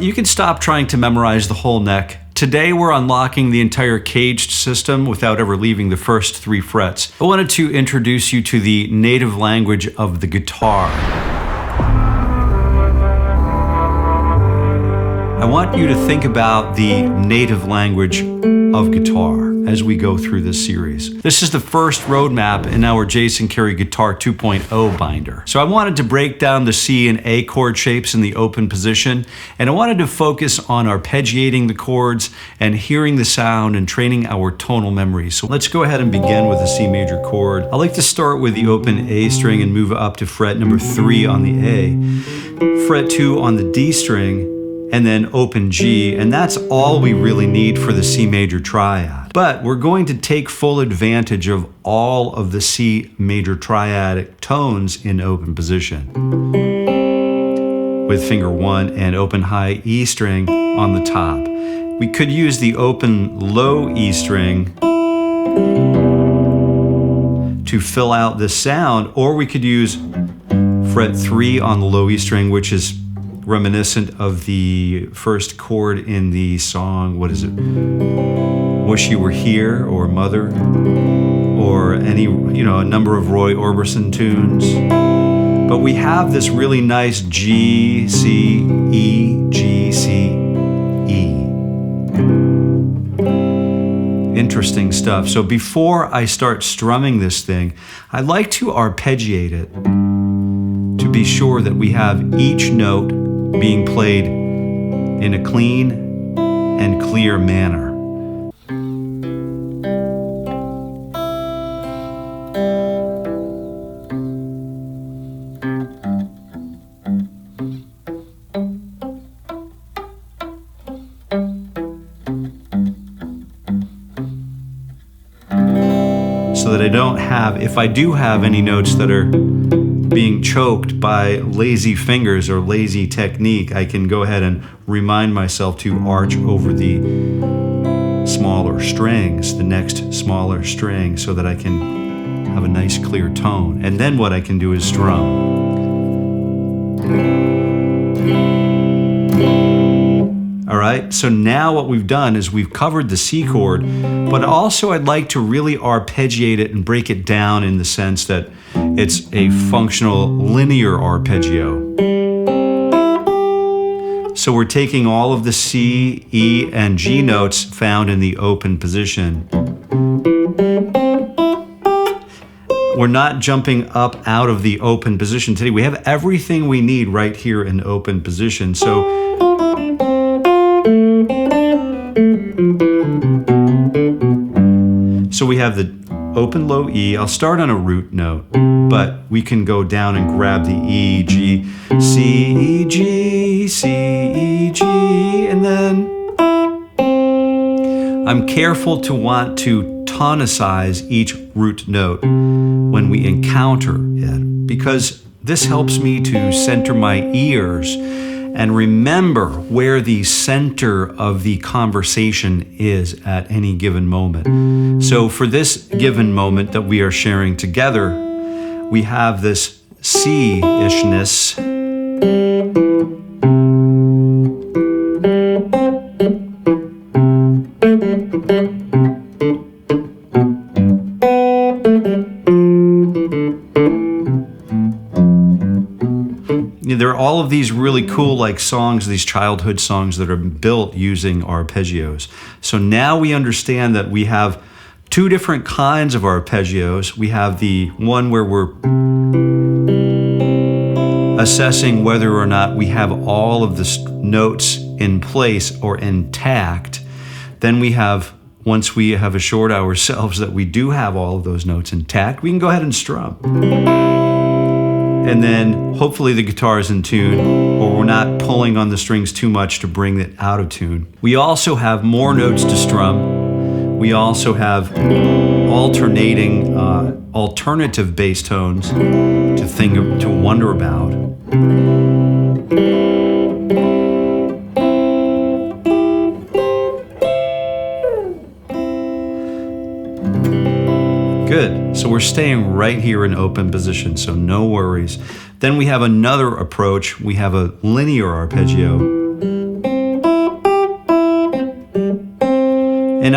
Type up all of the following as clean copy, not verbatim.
You can stop trying to memorize the whole neck. Today we're unlocking the entire CAGED system without ever leaving the first 3 frets. I wanted to introduce you to the native language of the guitar. I want you to think about the native language of guitar as we go through this series. This is the first roadmap in our Jason Carey Guitar 2.0 binder. So I wanted to break down the C and A chord shapes in the open position, and I wanted to focus on arpeggiating the chords and hearing the sound and training our tonal memory. So let's go ahead and begin with the C major chord. I like to start with the open A string and move up to fret number 3 on the A, fret 2 on the D string, and then open G, and that's all we really need for the C major triad. But we're going to take full advantage of all of the C major triadic tones in open position with finger 1 and open high E string on the top. We could use the open low E string to fill out this sound, or we could use fret 3 on the low E string, which is reminiscent of the first chord in the song, what is it? Wish You Were Here, or Mother, or any, a number of Roy Orbison tunes. But we have this really nice G, C, E, G, C, E. Interesting stuff. So before I start strumming this thing, I like to arpeggiate it to be sure that we have each note being played in a clean and clear manner. So that I don't have, if I do have any notes that are being choked by lazy fingers or lazy technique, I can go ahead and remind myself to arch over the smaller strings, the next smaller string, so that I can have a nice clear tone. And then what I can do is strum. All right, so now what we've done is we've covered the C chord, but also I'd like to really arpeggiate it and break it down in the sense that it's a functional linear arpeggio. So we're taking all of the C, E, and G notes found in the open position. We're not jumping up out of the open position today. We have everything we need right here in open position. So we have the open low E. I'll start on a root note, but we can go down and grab the E, G, C, E, G, C, E, G, and then I'm careful to want to tonicize each root note when we encounter it, because this helps me to center my ears and remember where the center of the conversation is at any given moment. So for this given moment that we are sharing together, we have this C-ishness. There are all of these really cool songs, these childhood songs that are built using arpeggios. So now we understand that we have 2 different kinds of arpeggios. We have the one where we're assessing whether or not we have all of the notes in place or intact. Then we have, once we have assured ourselves that we do have all of those notes intact, we can go ahead and strum. And then hopefully the guitar is in tune, or we're not pulling on the strings too much to bring it out of tune. We also have more notes to strum. We also have alternating, alternative bass tones to wonder about. Good. So we're staying right here in open position, so no worries. Then we have another approach. We have a linear arpeggio.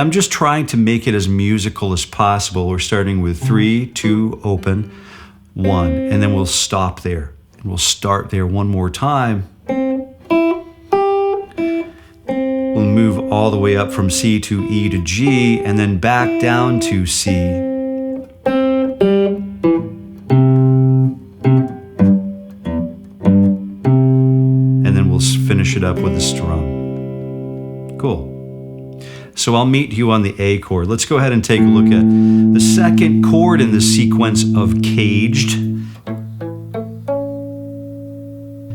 I'm just trying to make it as musical as possible. We're starting with 3, 2, open, 1, and then we'll stop there. And we'll start there one more time. We'll move all the way up from C to E to G, and then back down to C. And then we'll finish it up with a strum. Cool. So I'll meet you on the A chord. Let's go ahead and take a look at the second chord in the sequence of CAGED.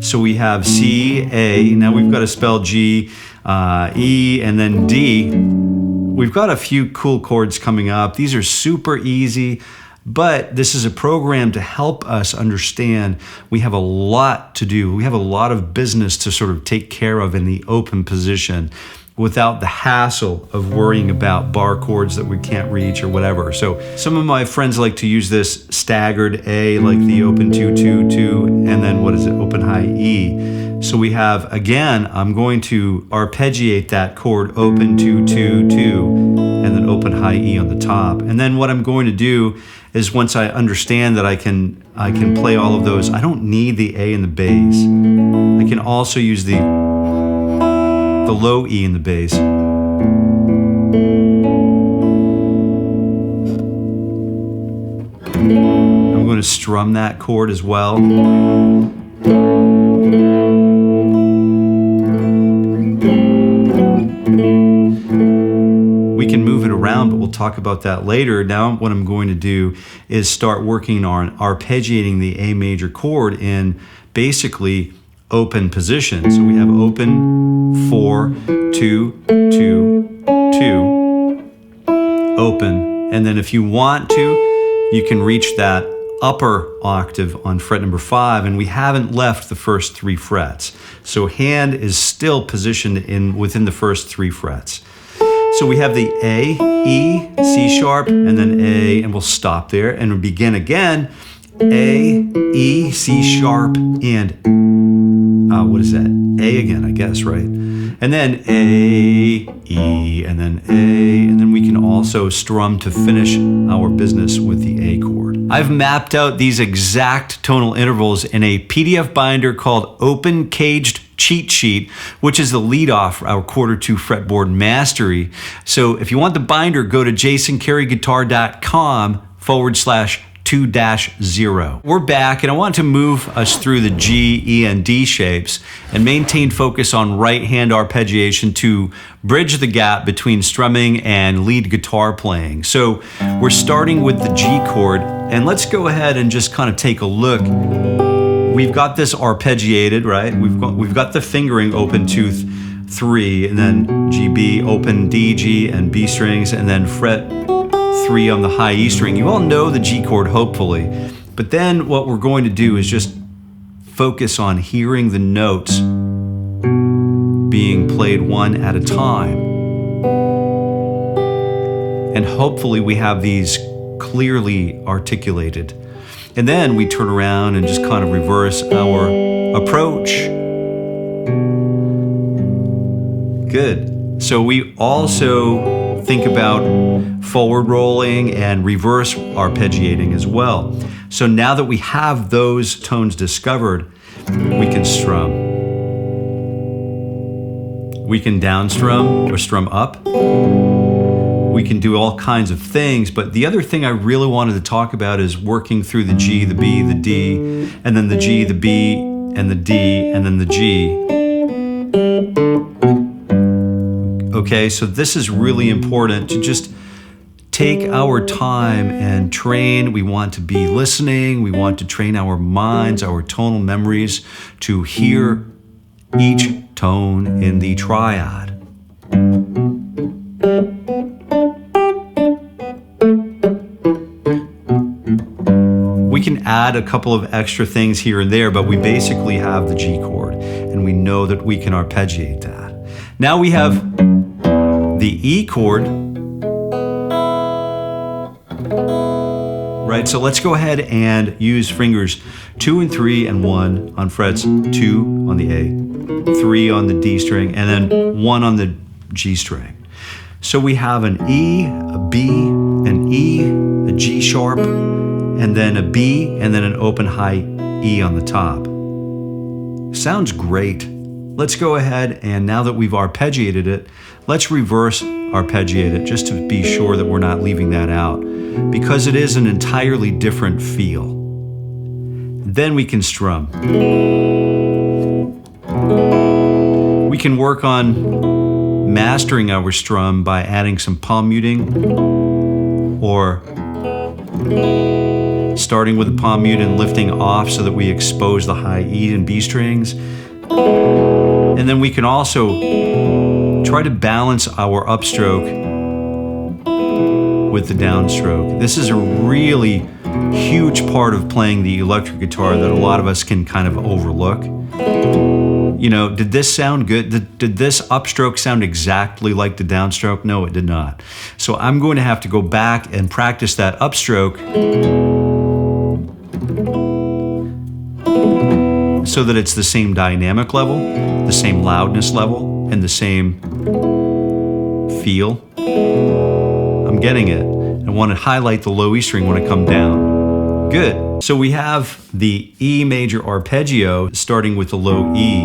So we have C, A. Now we've got to spell G, E, and then D. We've got a few cool chords coming up. These are super easy, but this is a program to help us understand we have a lot to do. We have a lot of business to sort of take care of in the open position without the hassle of worrying about bar chords that we can't reach or whatever. So some of my friends like to use this staggered A, like the open 2, 2, 2, and then what is it, open high E. So we have, again, I'm going to arpeggiate that chord, open 2, 2, 2, and then open high E on the top. And then what I'm going to do is once I understand that I can play all of those, I don't need the A and the bass. I can also use the low E in the bass. I'm going to strum that chord as well. We can move it around, but we'll talk about that later. Now what I'm going to do is start working on arpeggiating the A major chord in basically open position. So we have open, 4, 2, 2, 2, open. And then if you want to, you can reach that upper octave on fret number 5, and we haven't left the first 3 frets. So hand is still positioned within the first 3 frets. So we have the A, E, C sharp, and then A, and we'll stop there and we'll begin again. A, E, C sharp, and what is that? A again, I guess, right? And then A, E, and then A, and then we can also strum to finish our business with the A chord. I've mapped out these exact tonal intervals in a PDF binder called Open Caged Cheat Sheet, which is the lead off for our Q2 Fretboard Mastery. So if you want the binder, go to jasoncareyguitar.com/2-0. We're back, and I want to move us through the G, E, and D shapes and maintain focus on right hand arpeggiation to bridge the gap between strumming and lead guitar playing. So we're starting with the G chord, and let's go ahead and just kind of take a look. We've got this arpeggiated, right? We've got the fingering open 2, 3, and then G, B, open D, G, and B strings, and then fret 3 on the high E string. You all know the G chord, hopefully. But then what we're going to do is just focus on hearing the notes being played one at a time. And hopefully we have these clearly articulated. And then we turn around and just kind of reverse our approach. Good. So we also think about forward rolling and reverse arpeggiating as well. So now that we have those tones discovered, we can strum. We can down strum or strum up. We can do all kinds of things, but the other thing I really wanted to talk about is working through the G, the B, the D, and then the G, the B, and the D, and then the G. Okay, so this is really important to just take our time and train. We want to be listening. We want to train our minds, our tonal memories to hear each tone in the triad. We can add a couple of extra things here and there, but we basically have the G chord, and we know that we can arpeggiate that. Now we have the E chord, right? So let's go ahead and use fingers 2 and 3 and 1 on frets 2 on the A, 3 on the D string, and then 1 on the G string. So we have an E, a B, an E, a G sharp, and then a B, and then an open high E on the top. Sounds great. Let's go ahead, and now that we've arpeggiated it, let's reverse arpeggiate it just to be sure that we're not leaving that out, because it is an entirely different feel. Then we can strum. We can work on mastering our strum by adding some palm muting, or starting with a palm mute and lifting off so that we expose the high E and B strings. And then we can also try to balance our upstroke with the downstroke. This is a really huge part of playing the electric guitar that a lot of us can kind of overlook. You know, did this sound good? Did this upstroke sound exactly like the downstroke? No, it did not. So I'm going to have to go back and practice that upstroke so that it's the same dynamic level, the same loudness level, and the same feel. I'm getting it. I want to highlight the low E string when I come down. Good. So we have the E major arpeggio starting with the low E,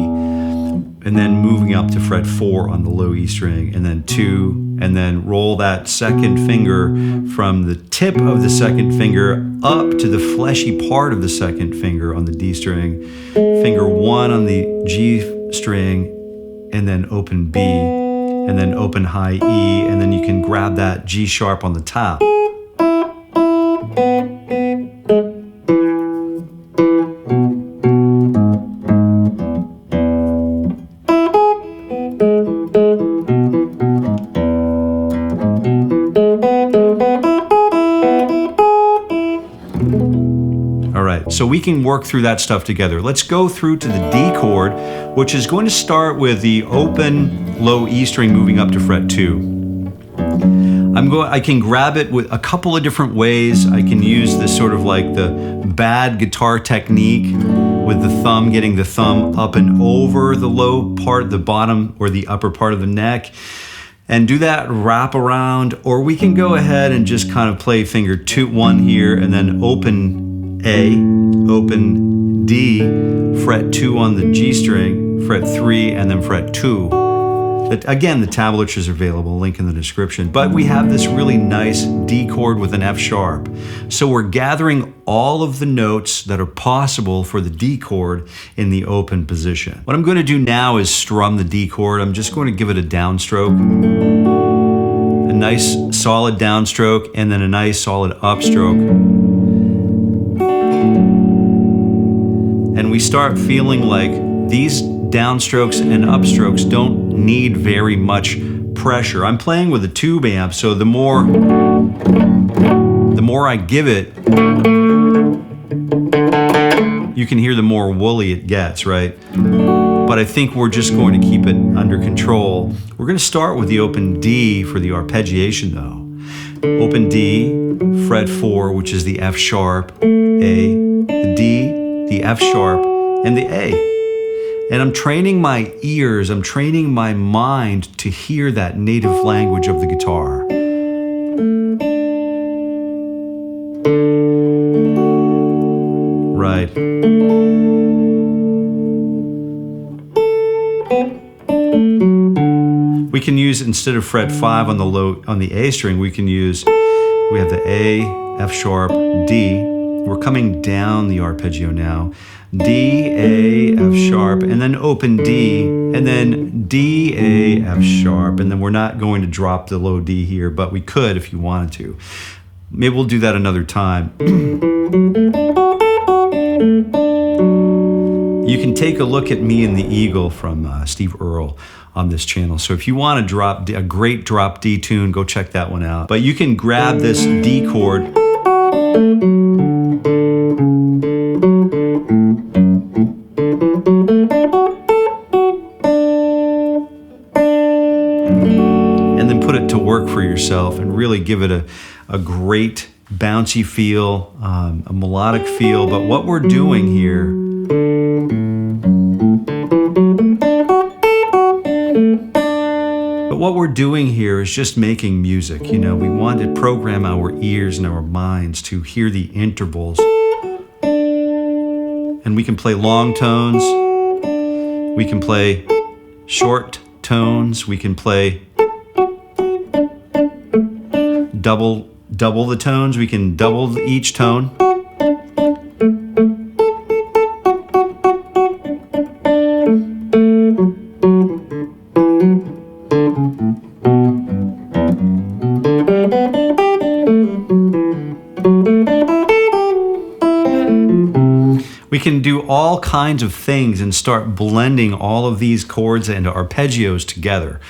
and then moving up to fret 4 on the low E string, and then 2, and then roll that second finger from the tip of the second finger up to the fleshy part of the second finger on the D string, finger 1 on the G string, and then open B, and then open high E, and then you can grab that G sharp on the top. So we can work through that stuff together. Let's go through to the D chord, which is going to start with the open low E string moving up to fret 2. I can grab it with a couple of different ways. I can use this sort of like the bad guitar technique with the thumb, getting the thumb up and over the low part, the bottom or the upper part of the neck, and do that wrap around. Or we can go ahead and just kind of play finger 2, 1 here, and then open A, open D, fret 2 on the G string, fret 3, and then fret 2. But again, the tablatures are available, link in the description. But we have this really nice D chord with an F sharp. So we're gathering all of the notes that are possible for the D chord in the open position. What I'm going to do now is strum the D chord. I'm just going to give it a downstroke, a nice solid downstroke, and then a nice solid upstroke. And we start feeling like these downstrokes and upstrokes don't need very much pressure. I'm playing with a tube amp, so the more I give it, you can hear the more woolly it gets, right? But I think we're just going to keep it under control. We're going to start with the open D for the arpeggiation though. Open D, fret 4, which is the F sharp, A, the D, the F sharp, and the A. And I'm training my ears, I'm training my mind to hear that native language of the guitar. Right. We can use, instead of fret 5 on the A string, we have the A, F sharp, D. We're coming down the arpeggio now. D, A, F sharp, and then open D, and then D, A, F sharp, and then we're not going to drop the low D here, but we could if you wanted to. Maybe we'll do that another time. You can take a look at Me and the Eagle from Steve Earle on this channel. So if you want to drop a great drop D tune, go check that one out. But you can grab this D chord and then put it to work for yourself and really give it a great bouncy feel, a melodic feel. But what we're doing here But what we're doing here is just making music. You know, we want to program our ears and our minds to hear the intervals. And we can play long tones. We can play short tones. We can play double the tones. We can double each tone. We can do all kinds of things and start blending all of these chords and arpeggios together.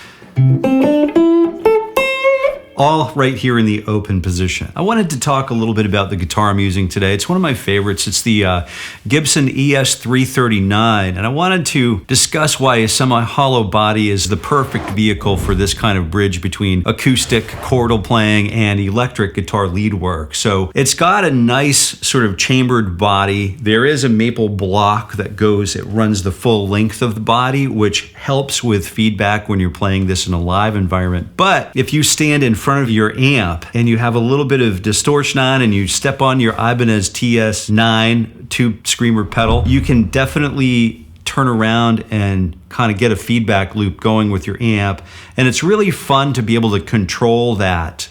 All right here in the open position. I wanted to talk a little bit about the guitar I'm using today. It's one of my favorites. It's the Gibson ES339, and I wanted to discuss why a semi-hollow body is the perfect vehicle for this kind of bridge between acoustic chordal playing and electric guitar lead work. So it's got a nice sort of chambered body. There is a maple block that runs the full length of the body, which helps with feedback when you're playing this in a live environment. But if you stand in front of your amp and you have a little bit of distortion on and you step on your Ibanez TS9 tube screamer pedal, you can definitely turn around and kind of get a feedback loop going with your amp. And it's really fun to be able to control that,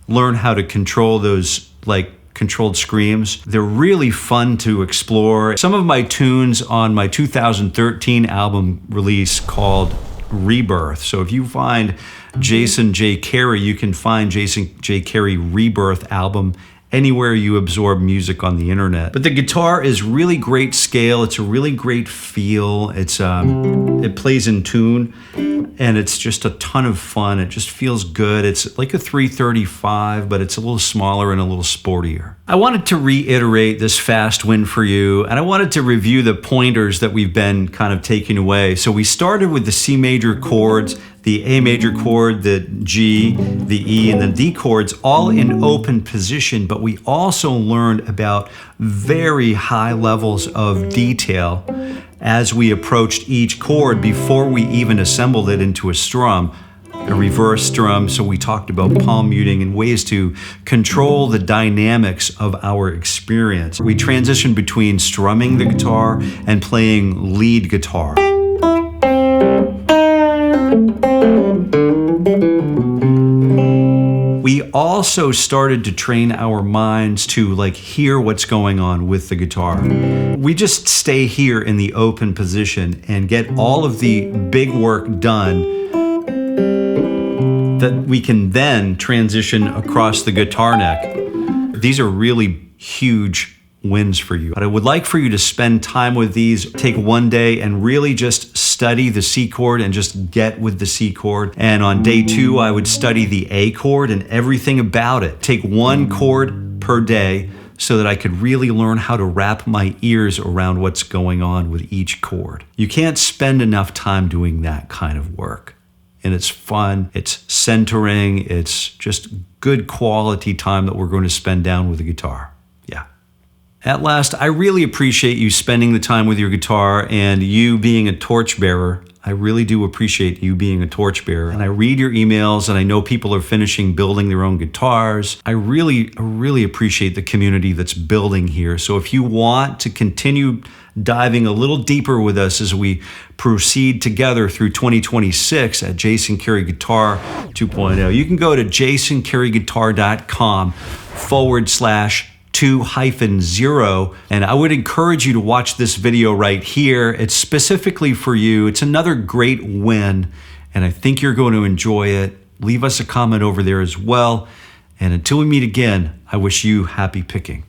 learn how to control those like controlled screams. They're really fun to explore. Some of my tunes on my 2013 album release called Rebirth. So if you find Jason J. Carey, you can find Jason J. Carey Rebirth album anywhere you absorb music on the internet. But the guitar is really great scale. It's a really great feel. It plays in tune, and it's just a ton of fun. It just feels good. It's like a 335, but it's a little smaller and a little sportier. I wanted to reiterate this fast win for you, and I wanted to review the pointers that we've been kind of taking away. So we started with the C major chords, the A major chord, the G, the E, and the D chords, all in open position, but we also learned about very high levels of detail as we approached each chord before we even assembled it into a strum, a reverse strum. So we talked about palm muting and ways to control the dynamics of our experience. We transitioned between strumming the guitar and playing lead guitar. We also started to train our minds to like hear what's going on with the guitar. We just stay here in the open position and get all of the big work done that we can then transition across the guitar neck. These are really huge wins for you. But I would like for you to spend time with these, take one day and really just study the C chord and just get with the C chord. And on day 2, I would study the A chord and everything about it. Take one chord per day so that I could really learn how to wrap my ears around what's going on with each chord. You can't spend enough time doing that kind of work. And it's fun, it's centering, it's just good quality time that we're going to spend down with the guitar. Yeah. At last, I really appreciate you spending the time with your guitar and you being a torchbearer. I really do appreciate you being a torchbearer. And I read your emails and I know people are finishing building their own guitars. I really appreciate the community that's building here. So if you want to continue diving a little deeper with us as we proceed together through 2026 at Jason Carey Guitar 2.0, you can go to jasoncareyguitar.com/2-0, and I would encourage you to watch this video right here. It's specifically for you. It's another great win, and I think you're going to enjoy it. Leave us a comment over there as well, and until we meet again, I wish you happy picking.